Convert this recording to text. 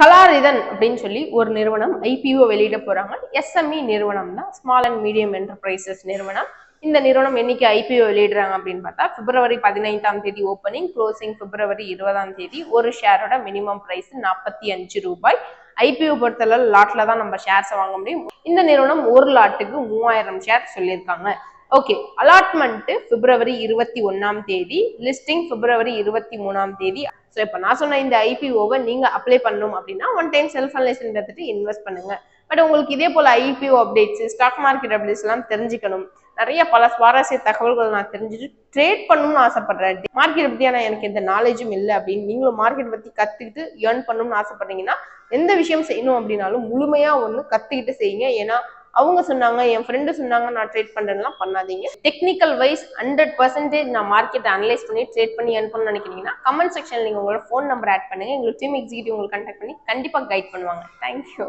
கலாரிதன் அப்படின்னு சொல்லி ஒரு நிறுவனம் ஐபிஓ வெளியிட போறாங்க. எஸ்எம்இ நிறுவனம் தான், ஸ்மால் அண்ட் மீடியம் என்டர்பிரைசஸ் நிறுவனம். இந்த நிறுவனம் என்னைக்கு ஐபிஓ வெளியிடுறாங்க அப்படின்னு பார்த்தா பிப்ரவரி 15ஆம் தேதி ஓப்பனிங், க்ளோசிங் பிப்ரவரி 20ஆம் தேதி. ஒரு ஷேரோட மினிமம் பிரைஸ் 45 ரூபாய். ஐபிஓ பொறுத்தளவு லாட்ல தான் நம்ம ஷேர்ஸை வாங்க முடியும். இந்த நிறுவனம் ஒரு லாட்டுக்கு 3000 ஷேர் சொல்லியிருக்காங்க. ஓகே, அலாட்மெண்ட் பிப்ரவரி 21ஆம் தேதி, லிஸ்டிங் பிப்ரவரி 23ஆம் தேதி. ஸோ இப்போ நான் சொன்ன இந்த ஐபிஓவை நீங்க அப்ளை பண்ணணும் அப்படின்னா ஒன் டைம் செல்ஃப் அனலைசேஷன் எடுத்துட்டு இன்வெஸ்ட் பண்ணுங்க. பட் உங்களுக்கு இதே போல IPO updates, stock market updates எல்லாம் தெரிஞ்சுக்கணும், நிறைய பல சுவாரஸ்ய தகவல்கள் நான் தெரிஞ்சுட்டு ட்ரேட் பண்ணணும்னு ஆசைப்படுறேன். மார்க்கெட் பத்தியான எனக்கு எந்த நாலேஜும் இல்லை அப்படின்னு நீங்களும் மார்க்கெட் பத்தி கத்துக்கிட்டு ஏர்ன் பண்ணணும்னு ஆசைப்படுறீங்கன்னா எந்த விஷயம் செய்யணும் அப்படின்னாலும் முழுமையா ஒண்ணு கத்துக்கிட்டு செய்யுங்க. ஏன்னா அவங்க சொன்னாங்க, என் ஃப்ரெண்டு சொன்னாங்க நான் ட்ரேட் பண்றேன்லாம் பண்ணாதீங்க. டெக்னிக்கல் வைஸ் 100% நான் மார்க்கெட் அனலைஸ் பண்ணி ட்ரேட் பண்ணி ஏர்ன் பண்ணணும்னு நினைக்கிறீங்கன்னா கமெண்ட் செக்ஷன்ல நீங்க உங்களோட ஃபோன் நம்பர் ஆட் பண்ணுங்க. எங்களுக்கு டீம் எக்ஸிக்யூட்டிவ் உங்களுக்கு கான்டாக்ட் பண்ணி கண்டிப்பா கைட் பண்ணுவாங்க. தேங்க்யூ.